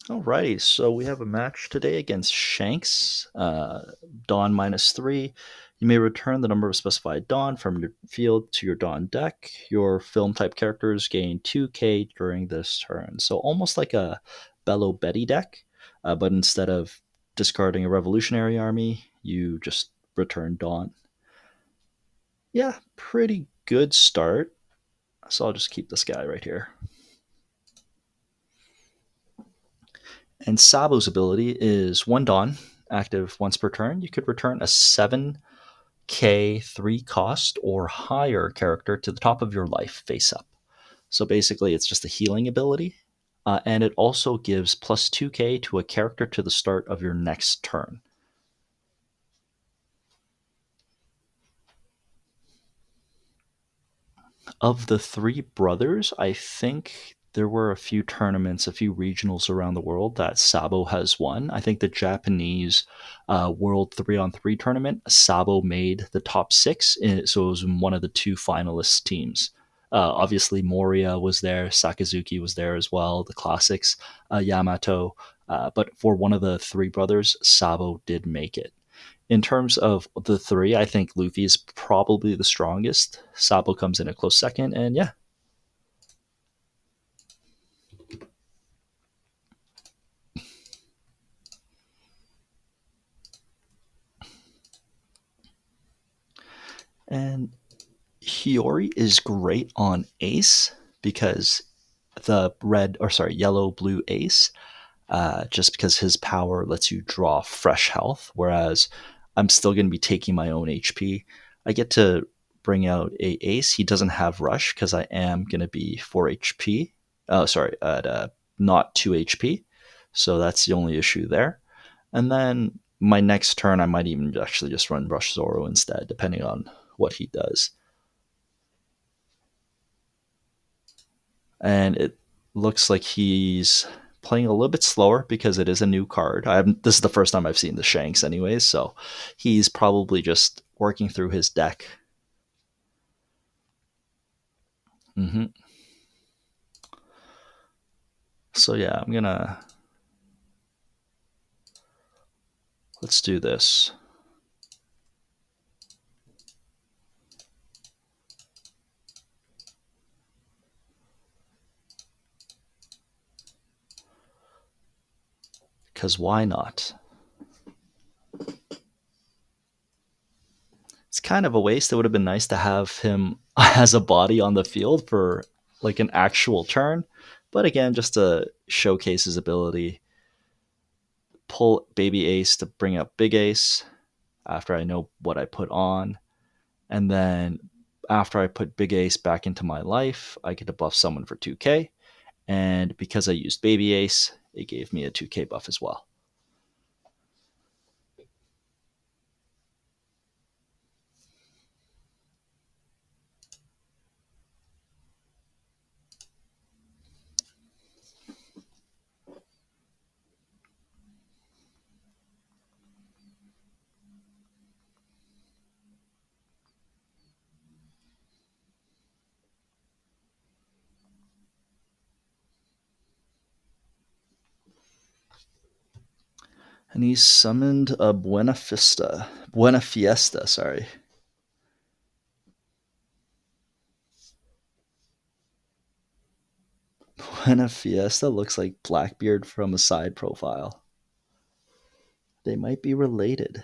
Alrighty, so we have a match today against Shanks. Dawn -3. You may return the number of specified Dawn from your field to your Dawn deck. Your film type characters gain 2k during this turn. So almost like a Bello Betty deck, but instead of discarding a Revolutionary Army, you just return Dawn. Yeah, pretty good start. So I'll just keep this guy right here. And Sabo's ability is one Dawn, active once per turn. You could return a 7k 3 cost or higher character to the top of your life face up. So basically, it's just a healing ability. And it also gives plus 2k to a character to the start of your next turn. Of the three brothers, I think there were a few tournaments, a few regionals around the world that Sabo has won. I think the Japanese World 3-on-3 tournament, Sabo made the top six, so it was one of the two finalist teams. Obviously, Moria was there, Sakazuki was there as well, the classics, Yamato. But for one of the three brothers, Sabo did make it. In terms of the three, I think Luffy is probably the strongest. Sabo comes in a close second, and yeah. And Hiyori is great on Ace because the yellow blue Ace, just because his power lets you draw fresh health, whereas I'm still going to be taking my own HP. I get to bring out a Ace. He doesn't have Rush because I am going to be 4 HP. Oh, sorry, at not 2 HP. So that's the only issue there. And then my next turn, I might even actually just run Rush Zoro instead, depending on what he does. And it looks like he's playing a little bit slower because it is a new card. This is the first time I've seen the Shanks, anyways, so he's probably just working through his deck. hmm So yeah, let's do this. Because why not? It's kind of a waste. It would have been nice to have him as a body on the field for like an actual turn. But again, just to showcase his ability, pull Baby Ace to bring up Big Ace after I know what I put on. And then after I put Big Ace back into my life, I get to buff someone for 2k. And because I used Baby Ace, it gave me a 2k buff as well. And he summoned a Buena Fiesta, sorry. Buena Fiesta looks like Blackbeard from a side profile. They might be related.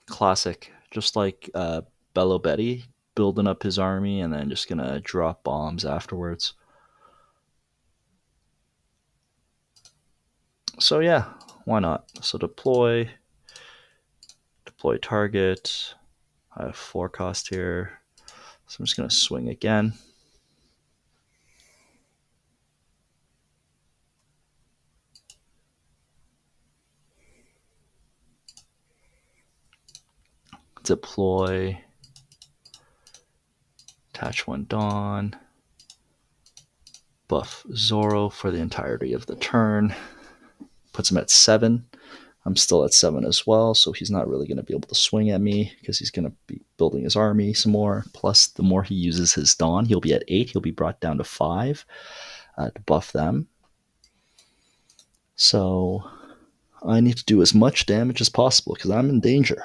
Classic. Just like Bello Betty building up his army and then just gonna drop bombs afterwards. So yeah, why not? So deploy target. I have 4 cost here. So I'm just gonna swing again. Deploy. Attach 1 Dawn. Buff Zoro for the entirety of the turn. Puts him at 7. I'm still at 7 as well, so he's not really going to be able to swing at me because he's going to be building his army some more. Plus, the more he uses his Dawn, he'll be at 8. He'll be brought down to 5 to buff them. So I need to do as much damage as possible because I'm in danger.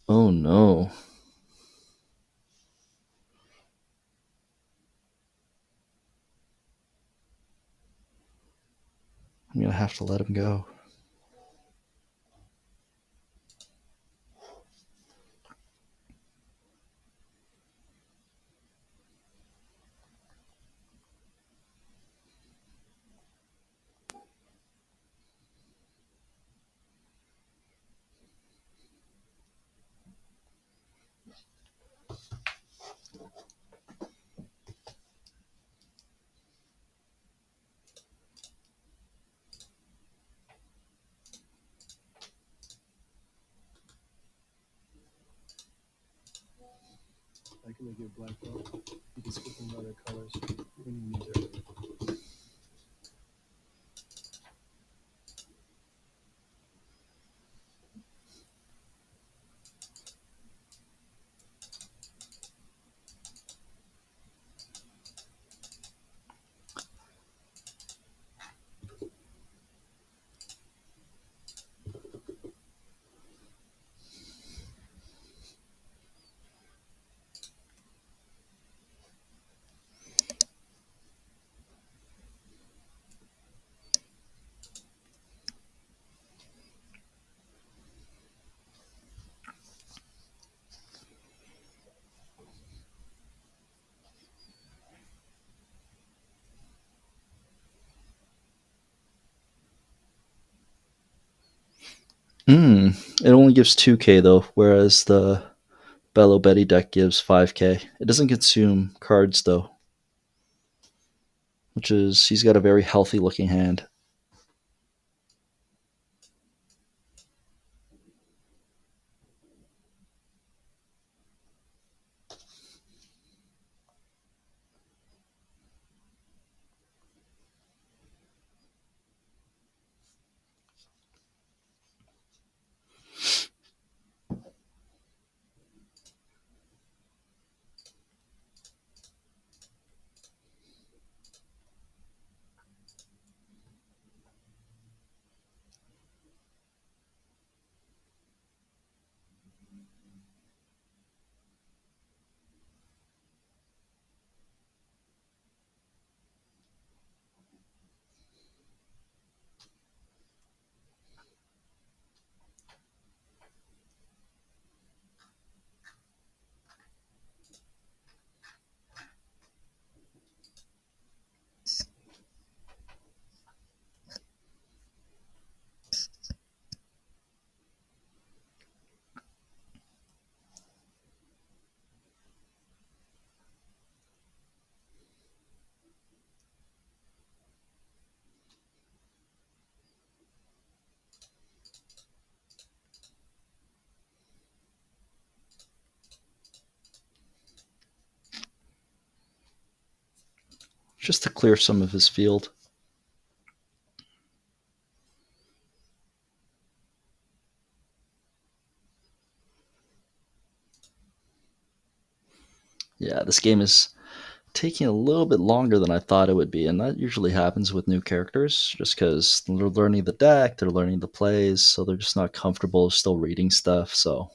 Oh no. I'm going to have to let him go. I can make you a black belt. You can skip them other colors when you use it. It only gives 2k though, whereas the Bello Betty deck gives 5k. It doesn't consume cards though, which is he's got a very healthy looking hand. Just to clear some of his field. Yeah, this game is taking a little bit longer than I thought it would be, and that usually happens with new characters, just because they're learning the deck, they're learning the plays, so they're just not comfortable still reading stuff. So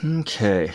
Okay.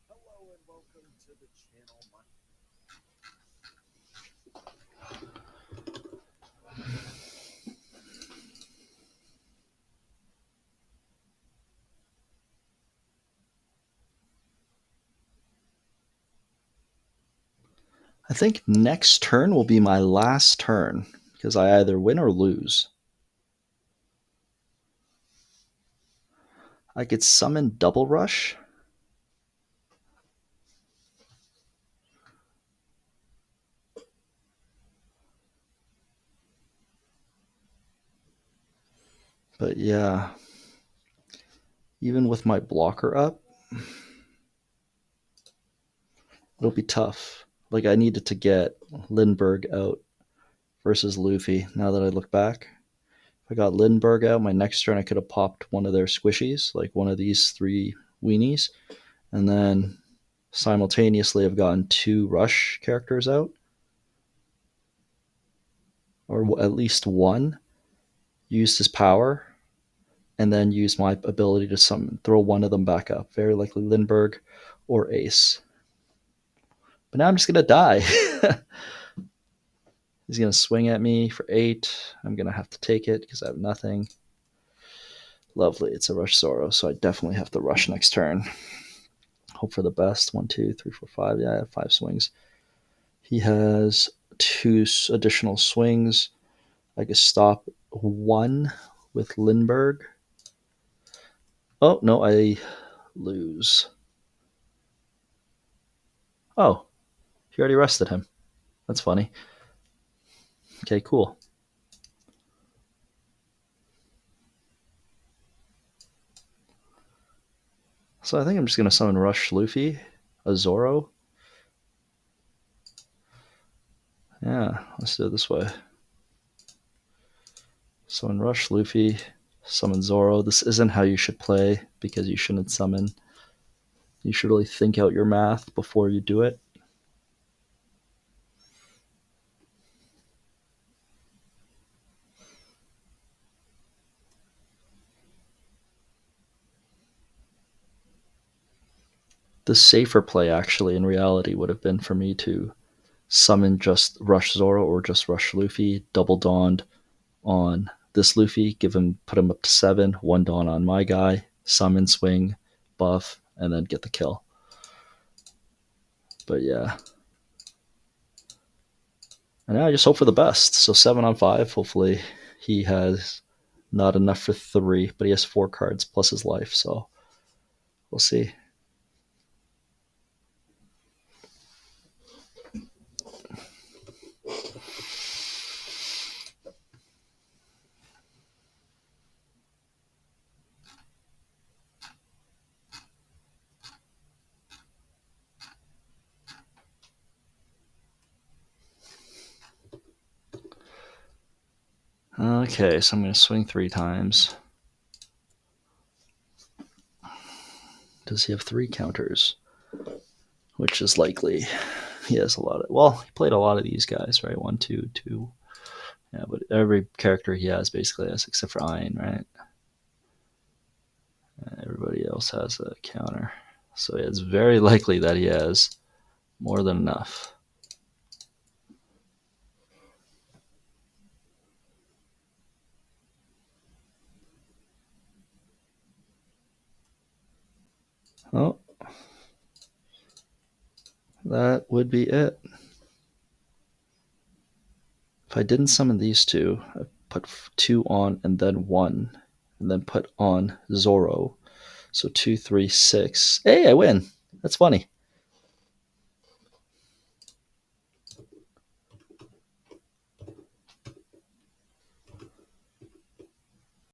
Hello and welcome to the channel. I think next turn will be my last turn because I either win or lose. I could summon Double Rush. But yeah, even with my blocker up, it'll be tough. Like I needed to get Lindbergh out versus Luffy. Now that I look back, if I got Lindbergh out, my next turn I could have popped one of their squishies, like one of these three weenies, and then simultaneously I've gotten two Rush characters out, or at least one. Used his power, and then use my ability to summon, throw one of them back up. Very likely Lindbergh or Ace. But now I'm just gonna die. He's gonna swing at me for 8. I'm gonna have to take it because I have nothing. Lovely. It's a Rush Zoro, so I definitely have to rush next turn. Hope for the best. 1, 2, 3, 4, 5. Yeah, I have 5 swings. He has 2 additional swings. I could stop one with Lindbergh. Oh no, I lose. Oh, he already rested him. That's funny. Okay, cool. So I think I'm just gonna summon Rush Luffy, a Zoro. Yeah, let's do it this way. Summon Rush Luffy, summon Zoro. This isn't how you should play because you shouldn't summon. You should really think out your math before you do it. The safer play, actually, in reality, would have been for me to summon just Rush Zoro or just Rush Luffy, double dawned on this Luffy, give him put him up to 7, one dawn on my guy, summon swing, buff, and then get the kill. But yeah. And I just hope for the best. So 7 on 5. Hopefully he has not enough for 3, but he has 4 cards plus his life. So we'll see. Okay, so I'm going to swing 3 times. Does he have 3 counters? Which is likely. He has a lot of. Well, he played a lot of these guys, right? 1, 2, 2. Yeah, but every character he has basically has, except for Ein, right? Everybody else has a counter. So it's very likely that he has more than enough. Oh, that would be it. If I didn't summon these two, I put two on and then one, and then put on Zoro. So two, three, six. Hey, I win. That's funny.